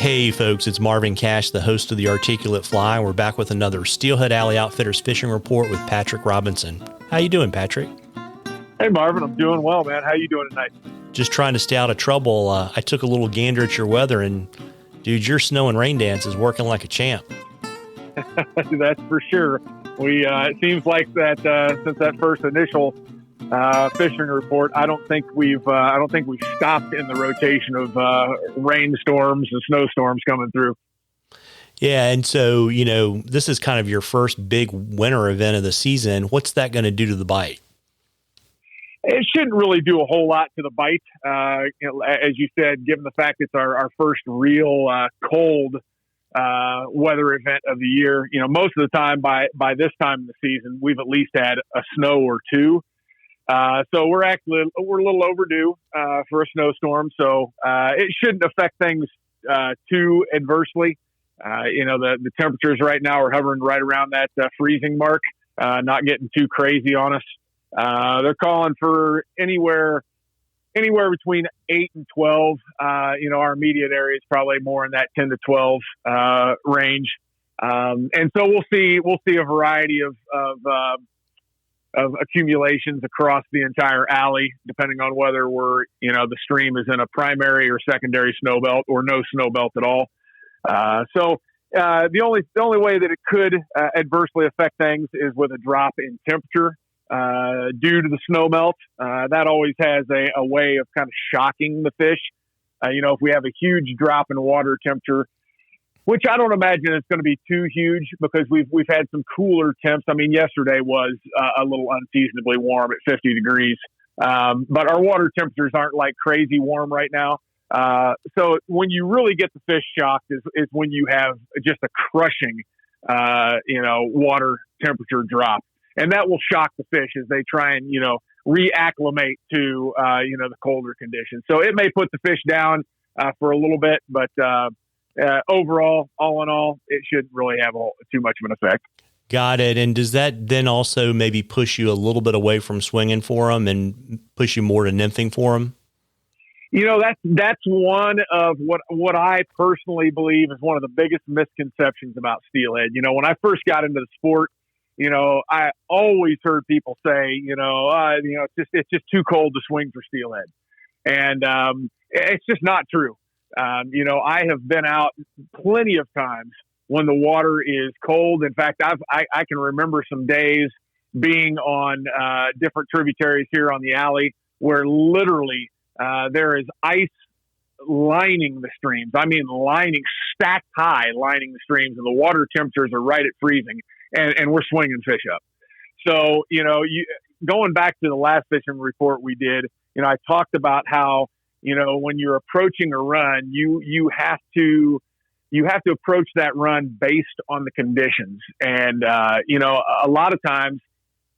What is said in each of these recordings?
Hey folks, it's Marvin Cash, the host of The Articulate Fly. We're back with another Steelhead Alley Outfitters fishing report with Patrick Robinson. How you doing, Patrick? Hey Marvin, I'm doing well, man. How you doing tonight? Just trying to stay out of trouble. I took a little gander at your weather, and dude, your snow and rain dance is working like a champ. That's for sure. It seems like that since that first initial fishing report, I don't think we've stopped in the rotation of rainstorms and snowstorms coming through. Yeah, and so this is kind of your first big winter event of the season. What's that going to do to the bite? It shouldn't really do a whole lot to the bite. As you said, given the fact it's our first real cold weather event of the year, most of the time by this time in the season, we've at least had a snow or two. So we're a little overdue for a snowstorm. So it shouldn't affect things too adversely. The temperatures right now are hovering right around that freezing mark, not getting too crazy on us. They're calling for anywhere between 8 and 12. Our immediate area is probably more in that 10 to 12 range. And so we'll see a variety of accumulations across the entire alley, depending on whether the stream is in a primary or secondary snow belt or no snow belt at all. So the only way that it could adversely affect things is with a drop in temperature due to the snow melt. That always has a way of kind of shocking the fish. If we have a huge drop in water temperature, which I don't imagine it's going to be too huge because we've had some cooler temps. I mean, yesterday was a little unseasonably warm at 50 degrees. But our water temperatures aren't like crazy warm right now. So when you really get the fish shocked is when you have just a crushing, water temperature drop. And that will shock the fish as they try and, reacclimate to, the colder conditions. So it may put the fish down for a little bit, but overall, all in all, it shouldn't really have too much of an effect. Got it. And does that then also maybe push you a little bit away from swinging for them and push you more to nymphing for them? That's one of what I personally believe is one of the biggest misconceptions about steelhead. When I first got into the sport, I always heard people say, it's just too cold to swing for steelhead. And it's just not true. I have been out plenty of times when the water is cold. In fact, I can remember some days being on different tributaries here on the alley where literally there is ice lining the streams. I mean, stacked high lining the streams, and the water temperatures are right at freezing, and we're swinging fish up. So, going back to the last fishing report we did, I talked about how, when you're approaching a run, you have to approach that run based on the conditions. And, a lot of times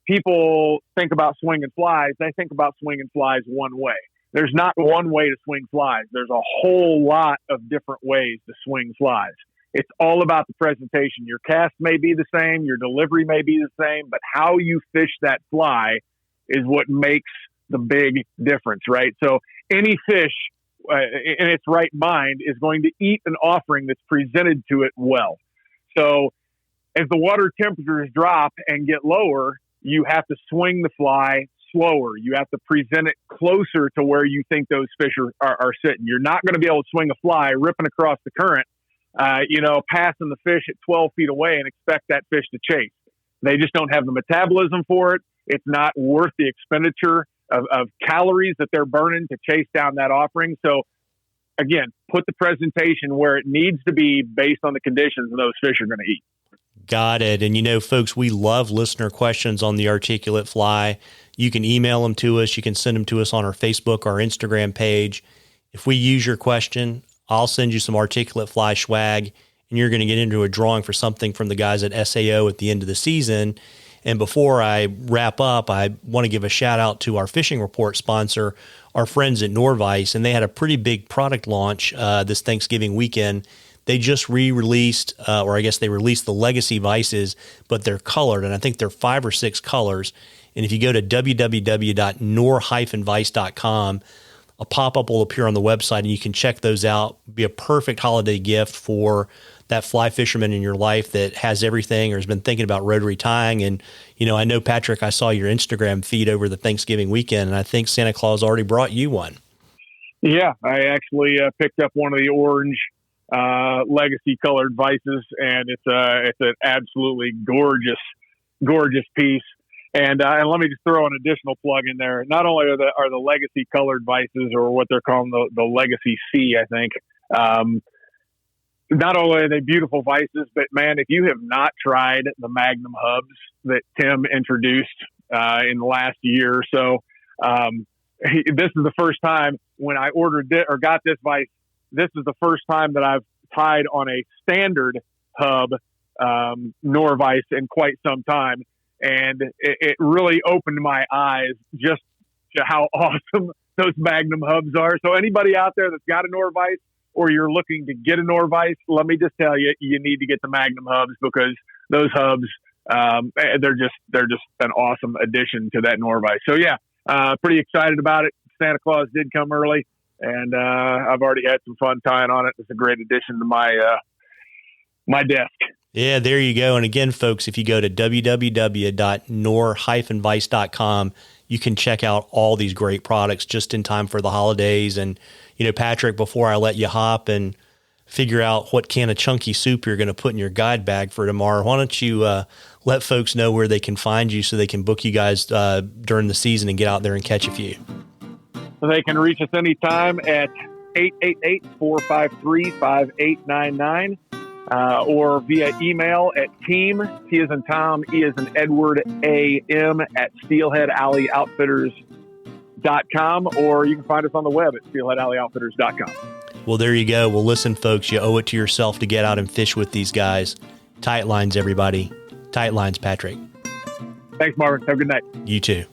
people think about swinging flies. They think about swinging flies one way. There's not one way to swing flies. There's a whole lot of different ways to swing flies. It's all about the presentation. Your cast may be the same, your delivery may be the same, but how you fish that fly is what makes the big difference, right? So any fish in its right mind is going to eat an offering that's presented to it well. So as the water temperatures drop and get lower, you have to swing the fly slower. You have to present it closer to where you think those fish are sitting. You're not going to be able to swing a fly ripping across the current, passing the fish at 12 feet away and expect that fish to chase. They just don't have the metabolism for it. It's not worth the expenditure of calories that they're burning to chase down that offering. So again, put the presentation where it needs to be based on the conditions those fish are going to eat. Got it. And folks, we love listener questions on the Articulate Fly. You can email them to us. You can send them to us on our Facebook, our Instagram page. If we use your question, I'll send you some Articulate Fly swag, and you're going to get into a drawing for something from the guys at SAO at the end of the season. And before I wrap up, I want to give a shout out to our fishing report sponsor, our friends at Norvise, and they had a pretty big product launch this Thanksgiving weekend. They just re-released, or I guess they released the Legacy Vices, but they're colored, and I think they're 5 or 6 colors. And if you go to www.nor-vice.com, a pop-up will appear on the website, and you can check those out. Be a perfect holiday gift for that fly fisherman in your life that has everything or has been thinking about rotary tying. And, I know, Patrick, I saw your Instagram feed over the Thanksgiving weekend, and I think Santa Claus already brought you one. Yeah, I actually picked up one of the orange legacy colored vices, and it's an absolutely gorgeous piece. And let me just throw an additional plug in there. Not only are the legacy colored vices, or what they're calling the Legacy C, I think. Not only are they beautiful vices, but man, if you have not tried the Magnum hubs that Tim introduced in the last year or so, this is the first time when I ordered it or got this vice. This is the first time that I've tied on a standard hub Nor vice in quite some time, and it really opened my eyes just to how awesome those Magnum hubs are. So anybody out there that's got a Nor vice, or you're looking to get a Nor vice, let me just tell you, you need to get the Magnum hubs, because those hubs, they're just an awesome addition to that Nor vice. So yeah, pretty excited about it. Santa Claus did come early, and I've already had some fun tying on it. It's a great addition to my my desk. Yeah, there you go. And again, folks, if you go to www.nor-vice.com, you can check out all these great products just in time for the holidays. And, Patrick, before I let you hop and figure out what can of chunky soup you're going to put in your guide bag for tomorrow, why don't you let folks know where they can find you so they can book you guys during the season and get out there and catch a few? So they can reach us anytime at 888-453-5899. Or via email at team, T as in Tom, E as in Edward, AM at steelheadoutfitters.com, or you can find us on the web at steelheadoutfitters.com. Well, there you go. Well, listen, folks, you owe it to yourself to get out and fish with these guys. Tight lines, everybody. Tight lines, Patrick. Thanks, Marvin. Have a good night. You too.